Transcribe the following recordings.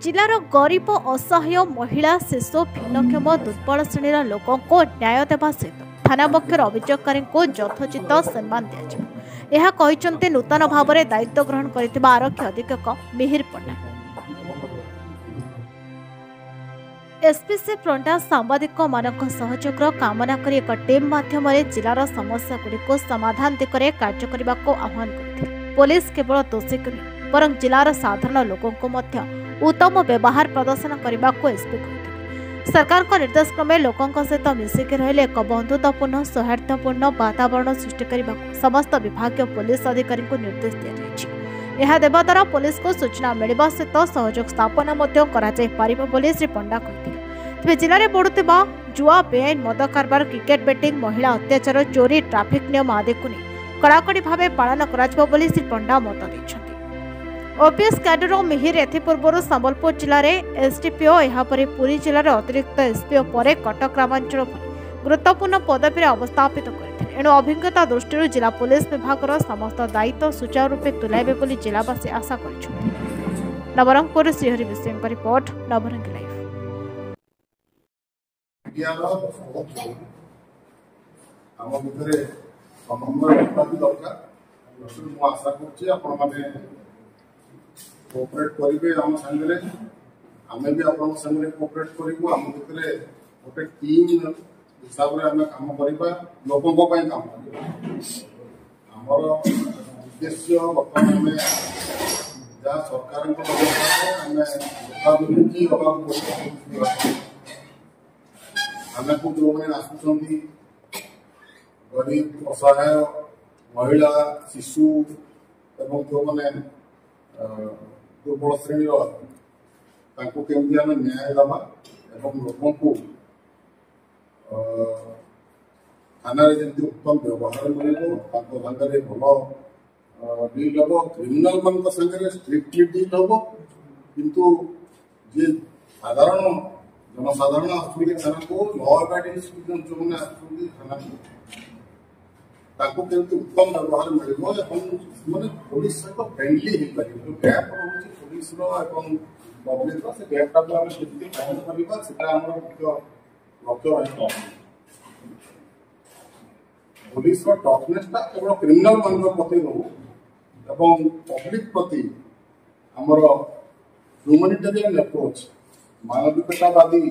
जिलार गरीब असहाय महिला शिशु भिन्नक्षम दुर्बल श्रेणीर लोकों को न्याय देवा सहित थाना पक्षर अभियोगकारी को यथोचित सम्मान दिया नूतन भाव में दायित्व ग्रहण कर आरक्षी अधीक्षक मिहिर पंडा। एसपीसी पंडा सांबादिक मानक सहयोग कामना कर एक टीम माध्यम जिलार समस्या गुड़िक समाधान दिगरे कार्य करने को आह्वान करते। पुलिस केवल दोषी को नहीं बरं जिलार साधारण लोकों मध्य उत्तम व्यवहार प्रदर्शन करने को एसपी कहते। सरकार का निर्देश क्रमे लोकों सहित मिसिक रहिले एक बंधुतापूर्ण सौहार्दपूर्ण वातावरण सृष्टि करने को समस्त विभागीय पुलिस अधिकारी को निर्देश दिया। यह देवा द्वारा पुलिस को सूचना मिलवा सहित सहयोग स्थापन बोली श्री पंडा कहते। तेज जिले में बढ़ुवा जुआ बेआईन मद कारबार क्रिकेट बैटिंग महिला अत्याचार चोरी ट्राफिक नियम आदि को कड़ाकड़ी भाव पालन कर श्री पंडा मत देते। ओपीएस कैडर मिहिर एथिपूर्व संबलपुर जिले में एसडीपीओ यापर पुरी जिले में अतिरिक्त एसपीओ पर कटक ग्रामांचल गुरुत्वपूर्ण पदवी अवस्थापित करते। एणु अभिज्ञता दृष्टि जिला पुलिस विभाग समस्त दायित्व सुचारू रूपे तुलाइबे बोली जिलावासी आशा कर। नवरंगपुर श्रीहरि विषय रिपोर्ट नवरंग लाइव। कोऑपरेट करिवे हम संगरे हमें भी आपन संगरे कोऑपरेट करिवो हम भितरे गोटे टीम हिसाब रे हम काम करिबा लोगों को पय काम करिबा। हमर उद्देश्य वर्तमान में जा सरकार को हमें लोकाभिमुखी अभाव हमें को जो मैंने आसुचंदी गरीब असहाय महिला शिशु एवं जो मैंने दुर्बल श्रेणी केमती आम न्याय दबा लोक को थाना जमी उत्तम व्यवहार मिले सागर भल डील हम क्रिमिनाल मान सागर स्ट्रिक्टली डील हम किंतु जे साधारण जनसाधारण आसुले थाना को लॉ अबाइडिंग जो मैंने आसुँच थाना ताको केमती उत्तम व्यवहार मिले माने पुलिस सहित फ्रेंडली हो पारे जो गैप रोचे पुलिस पब्लिक से गैपटा को आम केमती फाइल करवा से मुख्य लक्ष्य रही। पुलिस टफनेसटा केवल क्रिमिनाल मान प्रति रो एवं पब्लिक प्रति आमर ह्यूमानिटेरियन अप्रोच मानविकतावादी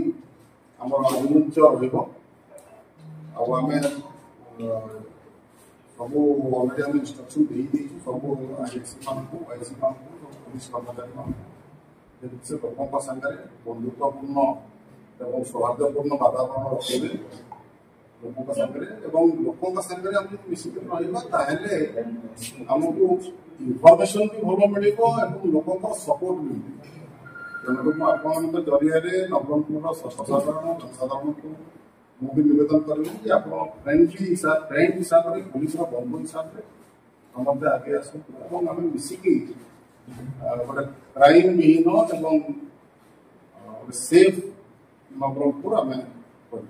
आमर अभिमुख्य रही। सब अलरेडी आम इंस्ट्रक्शन दे सब आईएससी आईसी पुलिस कर्मचारी से लोकों सागर बंधुत्वपूर्ण और सौहार्दपूर्ण वातावरण रखे लोकों सागर लोकों सागर आम मिसिक रहा आमको इनफर्मेशन भी भल मिले लोकों सपोर्ट भी मिले। तेणुक आपण जरिए नवरंगपुर सर्वसाधारण जनसाधारण को मुझे निवेदन करेंगे कि आप फ्रेंड हिसाब से पुलिस बंधु हिसाब से समस्त आगे आम मिसिकी गोटे क्राइम विहीन और सेफ नवरंगपुर आम कर।